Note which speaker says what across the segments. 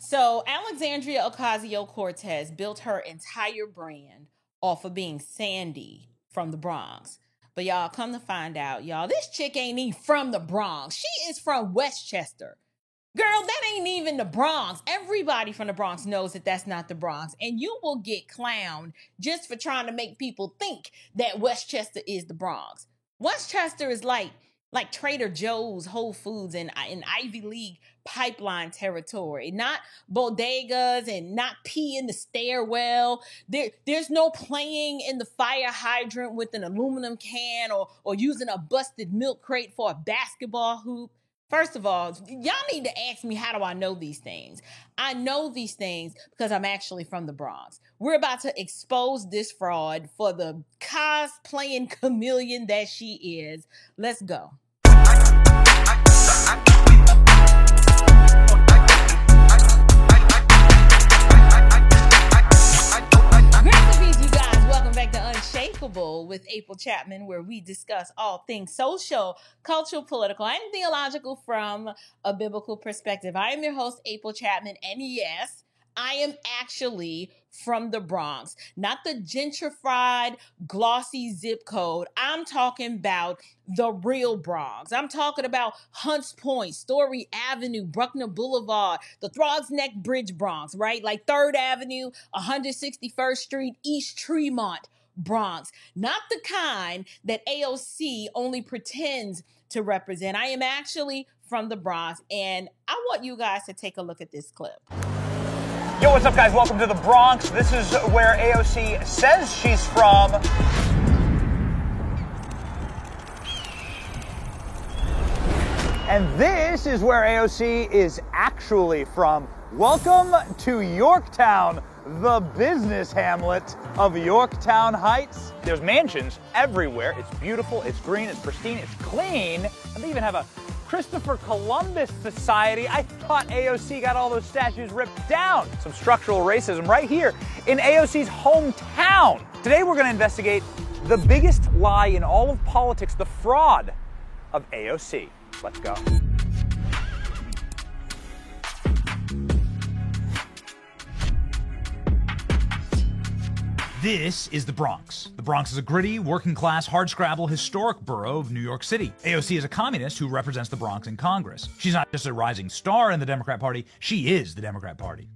Speaker 1: So Alexandria Ocasio-Cortez built her entire brand off of being Sandy from the Bronx. But y'all, come to find out, y'all, this chick ain't even from the Bronx. She is from Westchester. Girl, that ain't even the Bronx. Everybody from the Bronx knows that that's not the Bronx. And you will get clowned just for trying to make people think that Westchester is the Bronx. Westchester is like Trader Joe's, Whole Foods, and in Ivy League pipeline territory. Not bodegas and not pee in the stairwell. There's no playing in the fire hydrant with an aluminum can or using a busted milk crate for a basketball hoop. First of all, y'all need to ask me, how do I know these things? I know these things because I'm actually from the Bronx. We're about to expose this fraud for the cosplaying chameleon that she is. Let's go. Unshakable with April Chapman, where we discuss all things social, cultural, political, and theological from a biblical perspective. I am your host, April Chapman, and yes, I am actually from the Bronx, not the gentrified, glossy zip code. I'm talking about the real Bronx. I'm talking about Hunts Point, Story Avenue, Bruckner Boulevard, the Throgs Neck Bridge Bronx, right? Like 3rd Avenue, 161st Street, East Tremont Bronx. Not the kind that AOC only pretends to represent. I am actually from the Bronx, and I want you guys to take a look at this clip.
Speaker 2: Yo, what's up, guys? Welcome to the Bronx. This is where AOC says she's from. And this is where AOC is actually from. Welcome to Yorktown, the business hamlet of Yorktown Heights. There's mansions everywhere. It's beautiful, it's green, it's pristine, it's clean. And they even have a Christopher Columbus Society. I thought AOC got all those statues ripped down. Some structural racism right here in AOC's hometown. Today we're going to investigate the biggest lie in all of politics, the fraud of AOC. Let's go.
Speaker 3: This is the Bronx. The Bronx is a gritty, working-class, hardscrabble, historic borough of New York City. AOC is a communist who represents the Bronx in Congress. She's not just a rising star in the Democrat Party, she is the Democrat Party.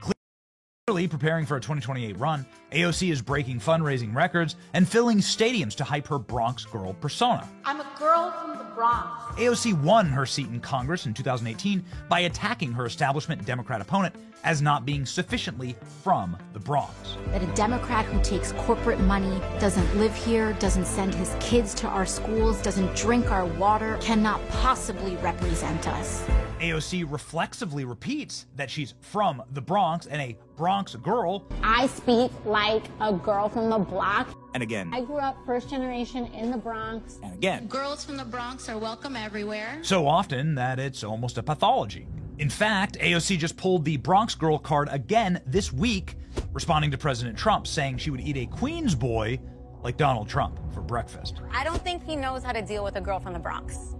Speaker 3: Clearly preparing for a 2028 run, AOC is breaking fundraising records and filling stadiums to hype her Bronx girl persona.
Speaker 4: I'm a girl from the Bronx.
Speaker 3: AOC won her seat in Congress in 2018 by attacking her establishment Democrat opponent as not being sufficiently from the Bronx.
Speaker 4: That a Democrat who takes corporate money, doesn't live here, doesn't send his kids to our schools, doesn't drink our water, cannot possibly represent us.
Speaker 3: AOC reflexively repeats that she's from the Bronx and a Bronx girl.
Speaker 5: I speak like a girl from the block.
Speaker 3: And again.
Speaker 5: I grew up first generation in the Bronx.
Speaker 3: And again.
Speaker 6: Girls from the Bronx are welcome everywhere.
Speaker 3: So often that it's almost a pathology. In fact, AOC just pulled the Bronx girl card again this week, responding to President Trump, saying she would eat a Queens boy like Donald Trump for breakfast.
Speaker 7: I don't think he knows how to deal with a girl from the Bronx.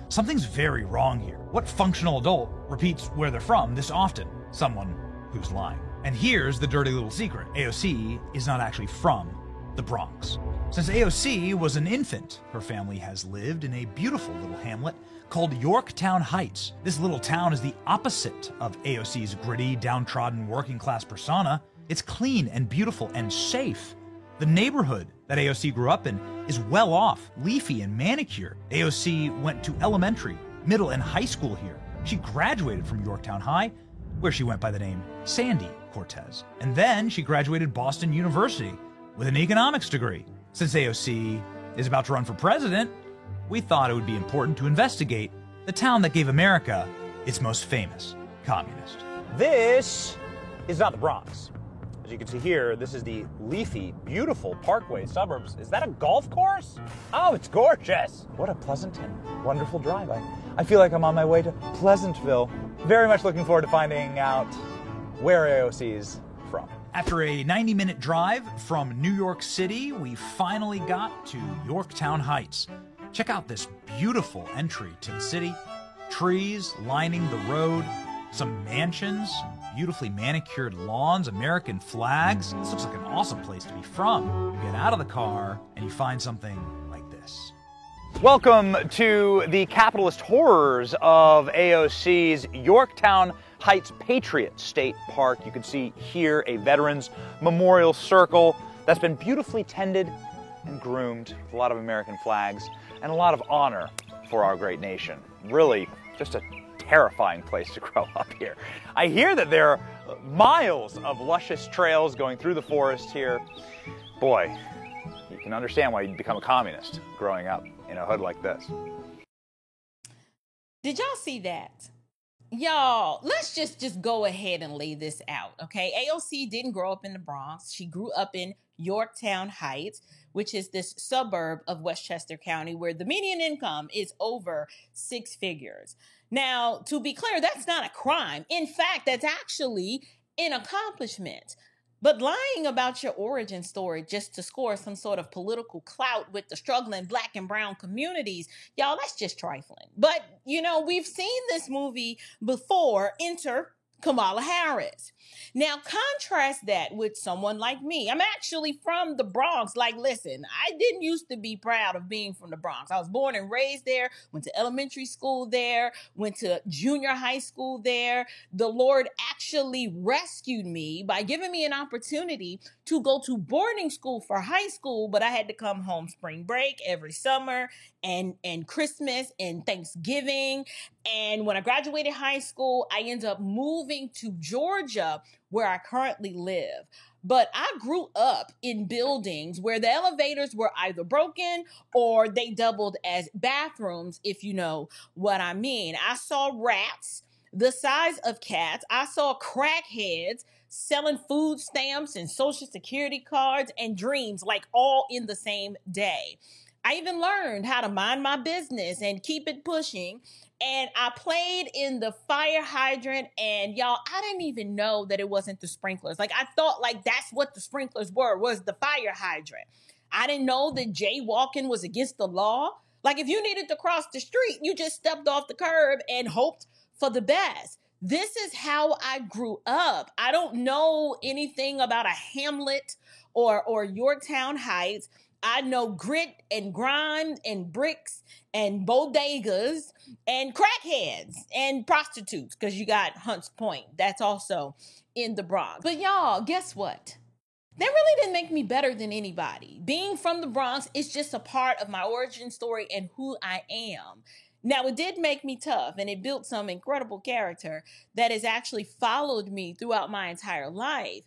Speaker 3: Something's very wrong here. What functional adult repeats where they're from this often? Someone who's lying. And here's the dirty little secret. AOC is not actually from the Bronx. Since AOC was an infant, her family has lived in a beautiful little hamlet called Yorktown Heights. This little town is the opposite of AOC's gritty, downtrodden, working-class persona. It's clean and beautiful and safe. The neighborhood that AOC grew up in is well off, leafy and manicured. AOC went to elementary, middle, and high school here. She graduated from Yorktown High, where she went by the name Sandy Cortez. And then she graduated Boston University with an economics degree. Since AOC is about to run for president, we thought it would be important to investigate the town that gave America its most famous communist.
Speaker 2: This is not the Bronx. As you can see here, this is the leafy, beautiful Parkway suburbs. Is that a golf course? Oh, it's gorgeous. What a pleasant and wonderful drive. I feel like I'm on my way to Pleasantville. Very much looking forward to finding out where AOC's from.
Speaker 3: After a 90-minute drive from New York City, we finally got to Yorktown Heights. Check out this beautiful entry to the city. Trees lining the road, some mansions, beautifully manicured lawns, American flags. This looks like an awesome place to be from. You get out of the car and you find something like this.
Speaker 2: Welcome to the capitalist horrors of AOC's Yorktown Heights Patriot State Park. You can see here a Veterans Memorial Circle that's been beautifully tended and groomed with a lot of American flags and a lot of honor for our great nation. Really, just a terrifying place to grow up here. I hear that there are miles of luscious trails going through the forest here. Boy, you can understand why you'd become a communist growing up in a hood like this.
Speaker 1: Did y'all see that? Y'all, let's just go ahead and lay this out, okay? AOC didn't grow up in the Bronx. She grew up in Yorktown Heights, which is this suburb of Westchester County where the median income is over 6 figures. Now, to be clear, that's not a crime. In fact, that's actually an accomplishment. But lying about your origin story just to score some sort of political clout with the struggling Black and brown communities, y'all, that's just trifling. But, you know, we've seen this movie before. Enter Kamala Harris. Now, contrast that with someone like me. I'm actually from the Bronx. Like, listen, I didn't used to be proud of being from the Bronx. I was born and raised there, went to elementary school there, went to junior high school there. The Lord actually rescued me by giving me an opportunity to go to boarding school for high school, but I had to come home spring break every summer and Christmas and Thanksgiving. And when I graduated high school, I ended up moving to Georgia, where I currently live. But I grew up in buildings where the elevators were either broken or they doubled as bathrooms, if you know what I mean. I saw rats the size of cats. I saw crackheads selling food stamps and Social Security cards and dreams, like all in the same day. I even learned how to mind my business and keep it pushing. And I played in the fire hydrant, and y'all, I didn't even know that it wasn't the sprinklers. Like, I thought like that's what the sprinklers were, was the fire hydrant. I didn't know that jaywalking was against the law. Like, if you needed to cross the street, you just stepped off the curb and hoped for the best. This is how I grew up. I don't know anything about a hamlet or Yorktown Heights. I know grit and grind and bricks and bodegas and crackheads and prostitutes, because you got Hunts Point. That's also in the Bronx. But y'all, guess what? That really didn't make me better than anybody. Being from the Bronx is just a part of my origin story and who I am. Now, it did make me tough, and it built some incredible character that has actually followed me throughout my entire life.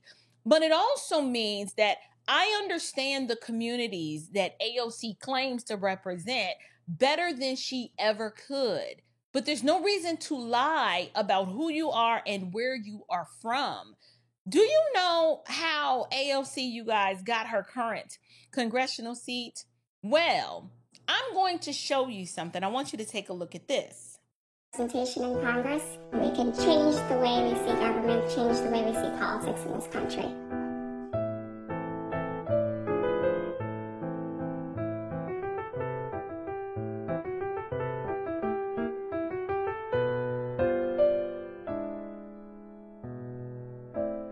Speaker 1: But it also means that I understand the communities that AOC claims to represent better than she ever could. But there's no reason to lie about who you are and where you are from. Do you know how AOC, you guys, got her current congressional seat? Well, I'm going to show you something. I want you to take a look at this.
Speaker 5: Representation in Congress, we can change the way we see government, change the way we see politics in this country.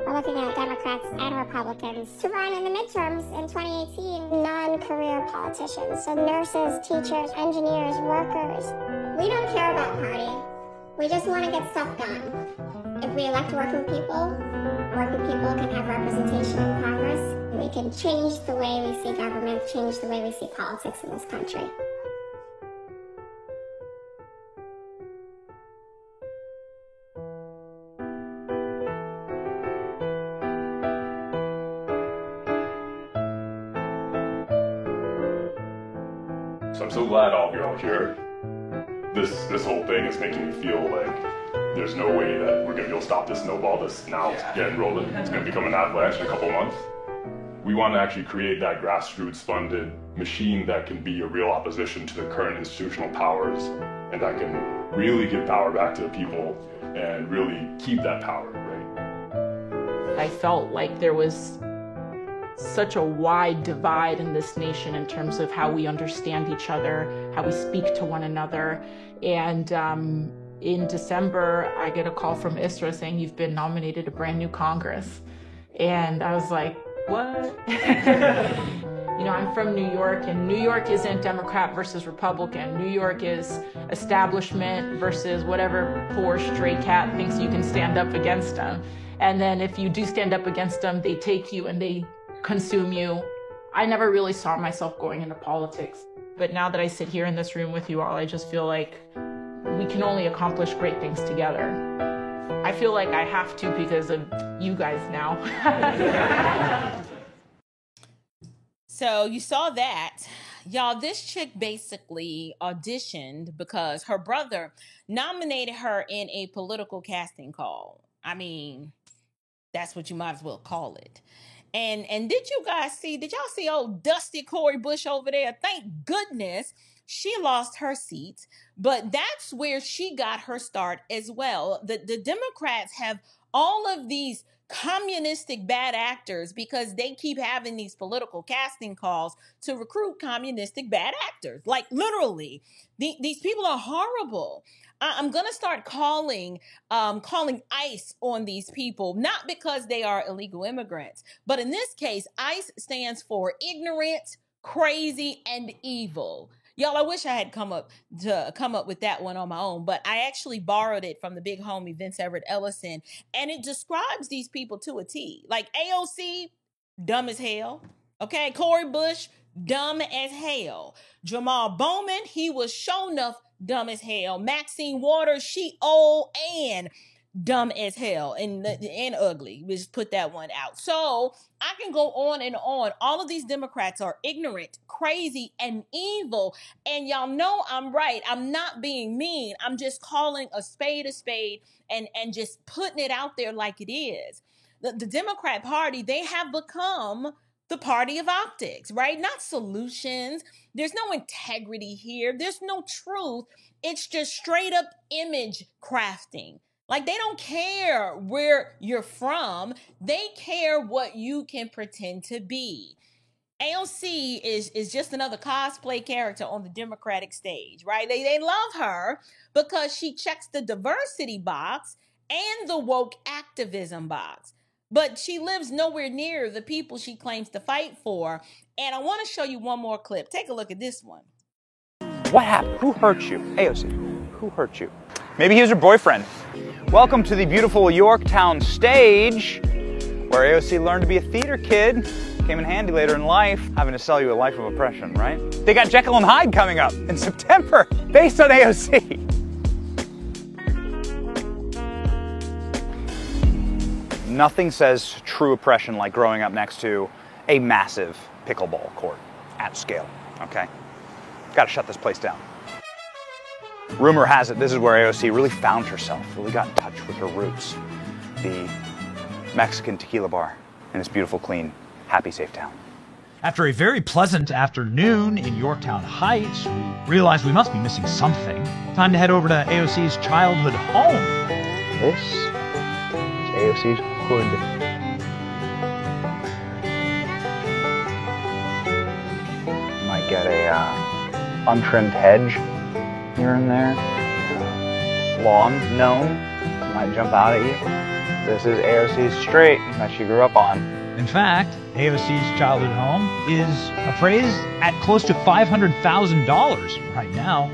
Speaker 5: We're looking at Democrats and Republicans to run in the midterms in 2018, non-career politicians, so nurses, teachers, engineers, workers. We don't care about party. We just want to get stuff done. If we elect working people can have representation in Congress. We can change the way we see government, change the way we see politics in this country.
Speaker 8: So I'm so glad all of you are here. This whole thing is making me feel like there's no way that we're gonna be able to stop this snowball that's now getting rolling. It's gonna become an avalanche in a couple months. We want to actually create that grassroots funded machine that can be a real opposition to the current institutional powers and that can really give power back to the people and really keep that power, right?
Speaker 9: I felt like there was such a wide divide in this nation in terms of how we understand each other, how we speak to one another. And in December, I get a call from ISRA saying you've been nominated to brand new Congress. And I was like, what? You know, I'm from New York, and New York isn't Democrat versus Republican. New York is establishment versus whatever poor stray cat thinks you can stand up against them. And then if you do stand up against them, they take you and they consume you. I never really saw myself going into politics. But now that I sit here in this room with you all, I just feel like we can only accomplish great things together. I feel like I have to because of you guys now.
Speaker 1: So you saw that. Y'all, this chick basically auditioned because her brother nominated her in a political casting call. I mean, that's what you might as well call it. And did y'all see old Dusty Cori Bush over there? Thank goodness she lost her seat, but that's where she got her start as well. The Democrats have all of these communistic bad actors because they keep having these political casting calls to recruit communistic bad actors. Like literally, these people are horrible. I'm going to start calling ICE on these people, not because they are illegal immigrants, but in this case, ICE stands for ignorant, crazy, and evil. Y'all, I wish I had come up with that one on my own, but I actually borrowed it from the big homie Vince Everett Ellison, and it describes these people to a T. Like AOC, dumb as hell. Okay, Cori Bush, dumb as hell. Jamal Bowman, he was sure enough dumb as hell. Maxine Waters, she old and dumb as hell and ugly. We just put that one out. So I can go on and on. All of these Democrats are ignorant, crazy, and evil. And y'all know I'm right. I'm not being mean. I'm just calling a spade and just putting it out there like it is. The Democrat Party, they have become the party of optics, right? Not solutions. There's no integrity here. There's no truth. It's just straight up image crafting. Like, they don't care where you're from. They care what you can pretend to be. AOC is just another cosplay character on the Democratic stage, right? They love her because she checks the diversity box and the woke activism box. But she lives nowhere near the people she claims to fight for. And I want to show you one more clip. Take a look at this one.
Speaker 2: What happened? Who hurt you? AOC, who hurt you? Maybe he was her boyfriend. Welcome to the beautiful Yorktown stage, where AOC learned to be a theater kid. Came in handy later in life, having to sell you a life of oppression, right? They got Jekyll and Hyde coming up in September, based on AOC. Nothing says true oppression like growing up next to a massive pickleball court at scale, okay? Gotta shut this place down. Rumor has it this is where AOC really found herself, really got in touch with her roots. The Mexican tequila bar in this beautiful, clean, happy, safe town.
Speaker 3: After a very pleasant afternoon in Yorktown Heights, we realized we must be missing something. Time to head over to AOC's childhood home.
Speaker 2: This is AOC's hood. Might get a untrimmed hedge here and there. Lawn gnome might jump out at you. This is AOC's straight that she grew up on.
Speaker 3: In fact, AOC's childhood home is appraised at close to $500,000 right now.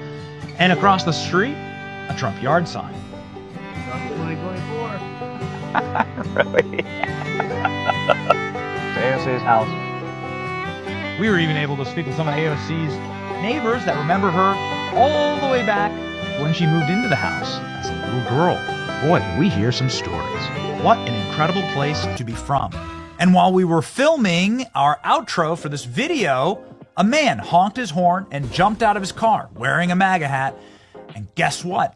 Speaker 3: And across the street, a Trump yard sign. Trump 2024.
Speaker 2: Really? It's AOC's house.
Speaker 3: We were even able to speak with some of AOC's neighbors that remember her all the way back when she moved into the house as a little girl. Boy, did we hear some stories. What an incredible place to be from. And while we were filming our outro for this video, a man honked his horn and jumped out of his car wearing a MAGA hat. And guess what?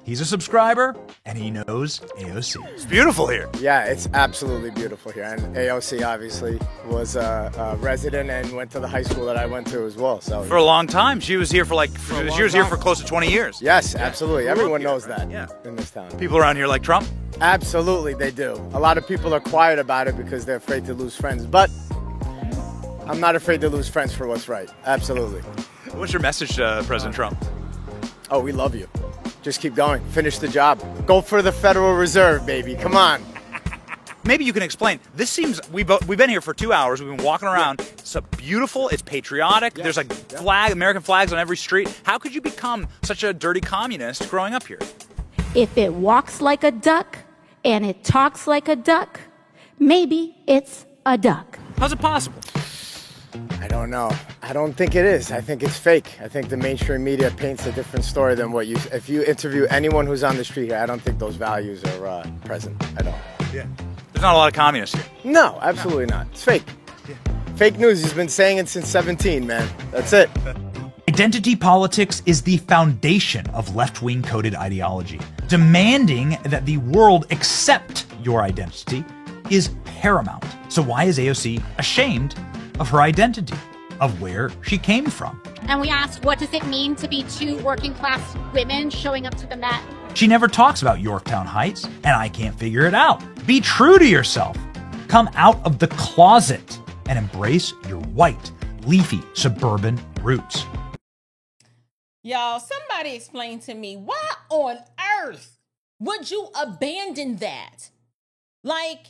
Speaker 3: He's a subscriber, and he knows AOC.
Speaker 2: It's beautiful here.
Speaker 10: Yeah, it's absolutely beautiful here. And AOC obviously was a resident and went to the high school that I went to as well. So
Speaker 2: for a long time, she was here for for close to 20 years.
Speaker 10: Yes, absolutely. Everyone knows that in this town.
Speaker 2: People around here like Trump?
Speaker 10: Absolutely, they do. A lot of people are quiet about it because they're afraid to lose friends. But I'm not afraid to lose friends for what's right. Absolutely.
Speaker 2: What's your message to President Trump?
Speaker 10: Oh, we love you. just keep going. Finish the job. Go for the Federal Reserve, baby. Come on.
Speaker 2: Maybe you can explain. This seems, we've been here for 2 hours. We've been walking around. Yeah. It's beautiful. It's patriotic. Yeah. There's a flag, American flags on every street. How could you become such a dirty communist growing up here?
Speaker 4: If it walks like a duck and it talks like a duck, maybe it's a duck.
Speaker 2: How's it possible?
Speaker 10: I don't know. I don't think it is. I think it's fake. I think the mainstream media paints a different story than what if you interview anyone who's on the street here, I don't think those values are present. I don't.
Speaker 2: Yeah. There's not a lot of communists here.
Speaker 10: No, absolutely not. It's fake. Yeah. Fake news. He's been saying it since 17, man. That's it.
Speaker 3: Identity politics is the foundation of left-wing coded ideology. Demanding that the world accept your identity is paramount. So why is AOC ashamed of her identity, of where she came from?
Speaker 11: And we asked, what does it mean to be two working-class women showing up to the Met?
Speaker 3: She never talks about Yorktown Heights, and I can't figure it out. Be true to yourself. Come out of the closet and embrace your white, leafy, suburban roots.
Speaker 1: Y'all, somebody explain to me, why on earth would you abandon that? Like,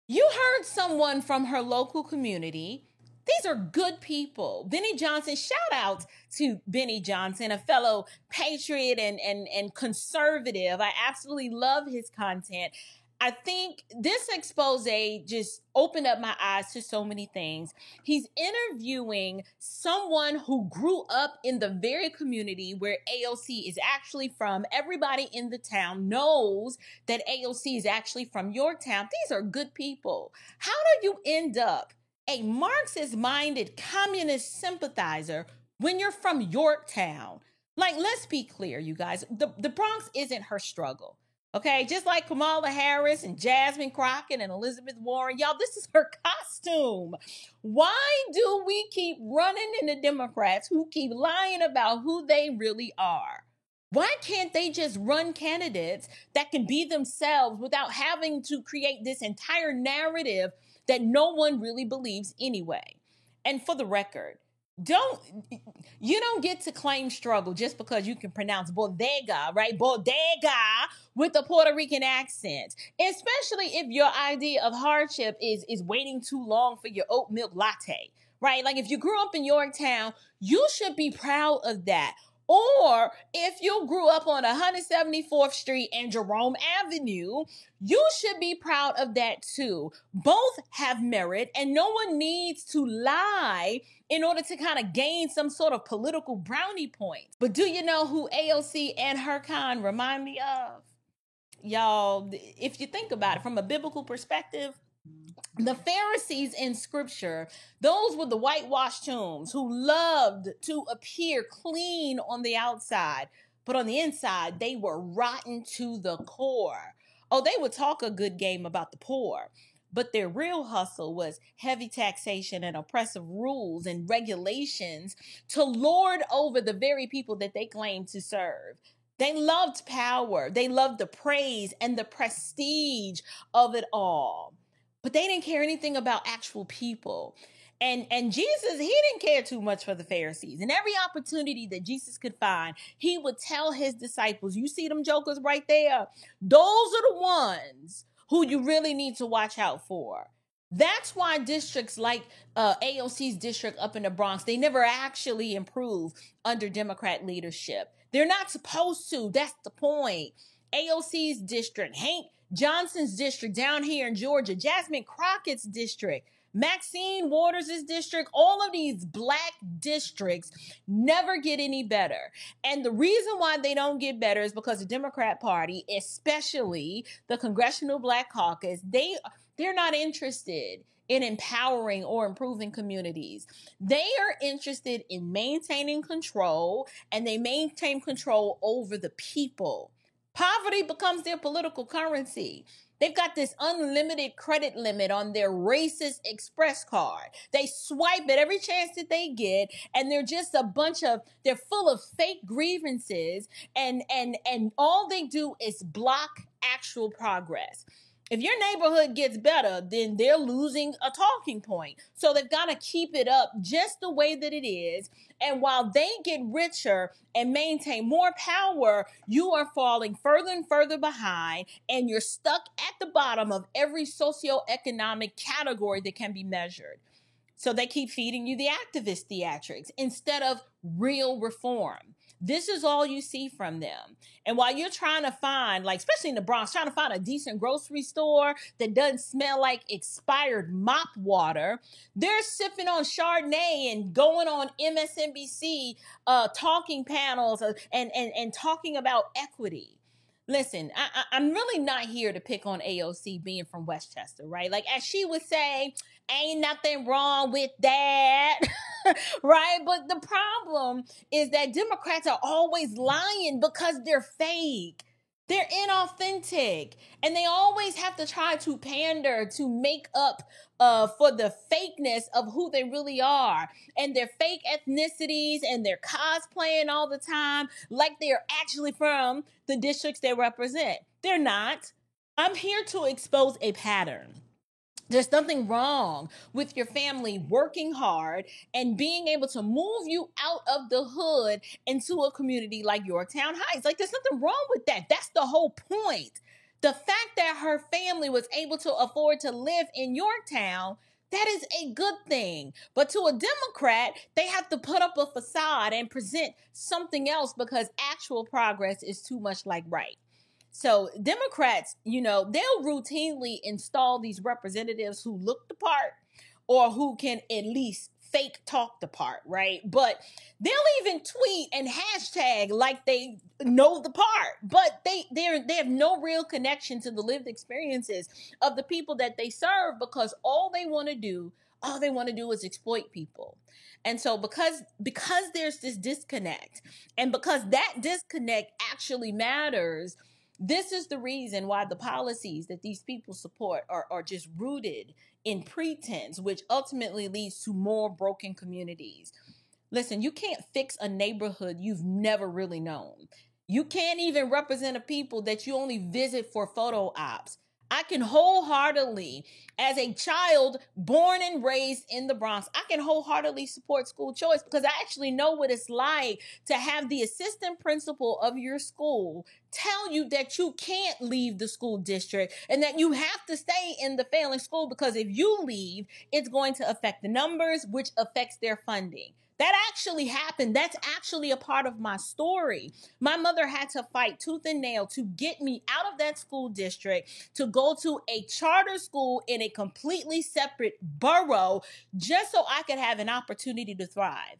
Speaker 1: you heard someone from her local community. These are good people. Benny Johnson, shout out to Benny Johnson, a fellow patriot and conservative. I absolutely love his content. I think this expose just opened up my eyes to so many things. He's interviewing someone who grew up in the very community where AOC is actually from. Everybody in the town knows that AOC is actually from Yorktown. These are good people. How do you end up a Marxist-minded communist sympathizer when you're from Yorktown? Like, let's be clear, you guys. The Bronx isn't her struggle. Okay, just like Kamala Harris and Jasmine Crockett and Elizabeth Warren, y'all, this is her costume. Why do we keep running into Democrats who keep lying about who they really are? Why can't they just run candidates that can be themselves without having to create this entire narrative that no one really believes anyway? And for the record, you don't get to claim struggle just because you can pronounce bodega, right? Bodega with a Puerto Rican accent, especially if your idea of hardship is waiting too long for your oat milk latte, right? Like, if you grew up in Yorktown, you should be proud of that. Or if you grew up on 174th Street and Jerome Avenue, you should be proud of that too. Both have merit, and no one needs to lie in order to kind of gain some sort of political brownie points. But do you know who AOC and her kind remind me of? Y'all, if you think about it from a biblical perspective, the Pharisees in scripture, those were the whitewashed tombs who loved to appear clean on the outside, but on the inside, they were rotten to the core. Oh, they would talk a good game about the poor, but their real hustle was heavy taxation and oppressive rules and regulations to lord over the very people that they claimed to serve. They loved power. They loved the praise and the prestige of it all. But they didn't care anything about actual people. And Jesus, he didn't care too much for the Pharisees. And every opportunity that Jesus could find, he would tell his disciples, you see them jokers right there? Those are the ones who you really need to watch out for. That's why districts like AOC's district up in the Bronx, they never actually improve under Democrat leadership. They're not supposed to. That's the point. AOC's district, Hank Johnson's district down here in Georgia, Jasmine Crockett's district, Maxine Waters' district, all of these black districts never get any better. And the reason why they don't get better is because the Democrat Party, especially the Congressional Black Caucus, they're not interested in empowering or improving communities. They are interested in maintaining control, and they maintain control over the people. Poverty becomes their political currency. They've got this unlimited credit limit on their racist express card. They swipe at every chance that they get, and they're just they're full of fake grievances, and all they do is block actual progress. If your neighborhood gets better, then they're losing a talking point. So they've got to keep it up just the way that it is. And while they get richer and maintain more power, you are falling further and further behind, and you're stuck at the bottom of every socioeconomic category that can be measured. So they keep feeding you the activist theatrics instead of real reform. This is all you see from them. And while you're trying to find, like, especially in the Bronx, trying to find a decent grocery store that doesn't smell like expired mop water, they're sipping on Chardonnay and going on MSNBC talking panels and talking about equity. Listen, I'm really not here to pick on AOC being from Westchester, right? Like, as she would say, ain't nothing wrong with that, right? But the problem is that Democrats are always lying because they're fake. They're inauthentic. And they always have to try to pander to make up for the fakeness of who they really are. And their fake ethnicities, and they're cosplaying all the time like they're actually from the districts they represent. They're not. I'm here to expose a pattern. There's nothing wrong with your family working hard and being able to move you out of the hood into a community like Yorktown Heights. Like, there's nothing wrong with that. That's the whole point. The fact that her family was able to afford to live in Yorktown, that is a good thing. But to a Democrat, they have to put up a facade and present something else because actual progress is too much like right. So Democrats, they'll routinely install these representatives who look the part or who can at least fake talk the part, right? But they'll even tweet and hashtag like they know the part, but they have no real connection to the lived experiences of the people that they serve, because all they want to do is exploit people. And so because there's this disconnect, and because that disconnect actually matters, this is the reason why the policies that these people support are just rooted in pretense, which ultimately leads to more broken communities. Listen, you can't fix a neighborhood you've never really known. You can't even represent a people that you only visit for photo ops. I can wholeheartedly, as a child born and raised in the Bronx, I can wholeheartedly support school choice because I actually know what it's like to have the assistant principal of your school tell you that you can't leave the school district and that you have to stay in the failing school, because if you leave, it's going to affect the numbers, which affects their funding. That actually happened. That's actually a part of my story. My mother had to fight tooth and nail to get me out of that school district to go to a charter school in a completely separate borough just so I could have an opportunity to thrive.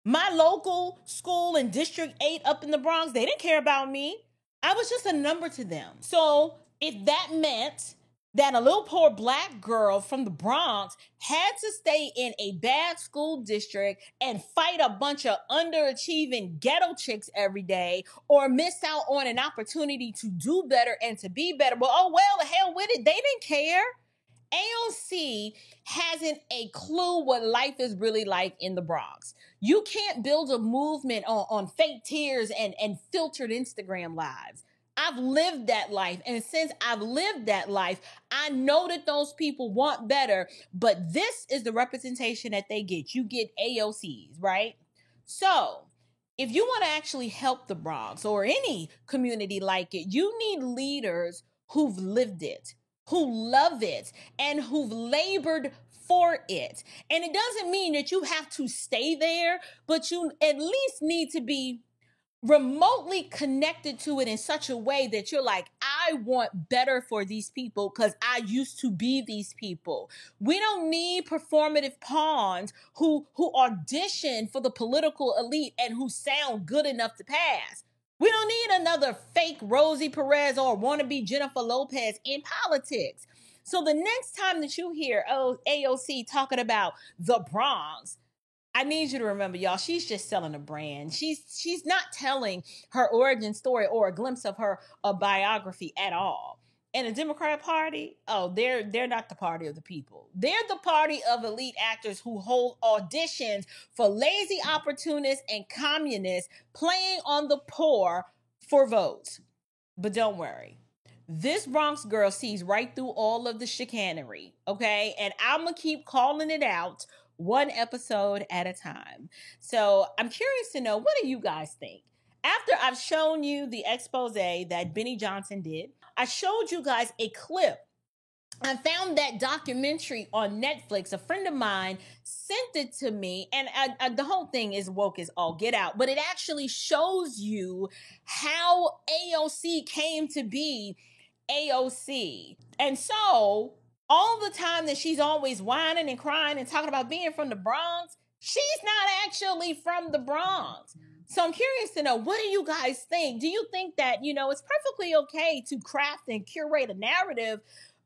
Speaker 1: My local school in District 8 up in the Bronx, they didn't care about me. I was just a number to them. So if that meant that a little poor Black girl from the Bronx had to stay in a bad school district and fight a bunch of underachieving ghetto chicks every day, or miss out on an opportunity to do better and to be better, well, the hell with it. They didn't care. AOC hasn't a clue what life is really like in the Bronx. You can't build a movement on fake tears and filtered Instagram lives. I've lived that life. And since I've lived that life, I know that those people want better, but this is the representation that they get. You get AOCs, right? So if you want to actually help the Bronx or any community like it, you need leaders who've lived it, who love it, and who've labored for it. And it doesn't mean that you have to stay there, but you at least need to be remotely connected to it in such a way that you're like, I want better for these people because I used to be these people. We don't need performative pawns who audition for the political elite and who sound good enough to pass. We don't need another fake Rosie Perez or wannabe Jennifer Lopez in politics. So the next time that you hear AOC talking about the Bronx, I need you to remember, y'all, she's just selling a brand. She's not telling her origin story or a glimpse of her biography at all. And the Democrat Party, they're not the party of the people. They're the party of elite actors who hold auditions for lazy opportunists and communists playing on the poor for votes. But don't worry. This Bronx girl sees right through all of the chicanery, okay? And I'm going to keep calling it out one episode at a time. So I'm curious to know, what do you guys think? After I've shown you the expose that Benny Johnson did, I showed you guys a clip. I found that documentary on Netflix. A friend of mine sent it to me, and the whole thing is woke as all get out, but it actually shows you how AOC came to be AOC. And so all the time that she's always whining and crying and talking about being from the Bronx, she's not actually from the Bronx. So I'm curious to know, what do you guys think? Do you think that, it's perfectly okay to craft and curate a narrative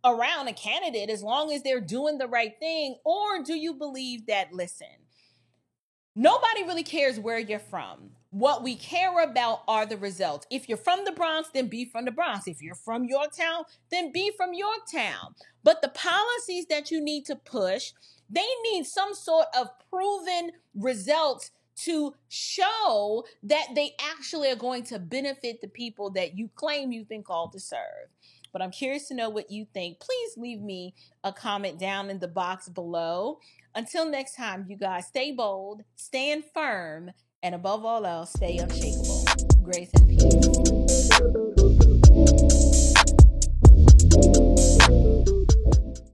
Speaker 1: around a candidate as long as they're doing the right thing? Or do you believe that, listen, nobody really cares where you're from. What we care about are the results. If you're from the Bronx, then be from the Bronx. If you're from Yorktown, then be from Yorktown. But the policies that you need to push, they need some sort of proven results to show that they actually are going to benefit the people that you claim you've been called to serve. But I'm curious to know what you think. Please leave me a comment down in the box below. Until next time, you guys, stay bold, stand firm, and above all else, stay unshakable. Grace and peace.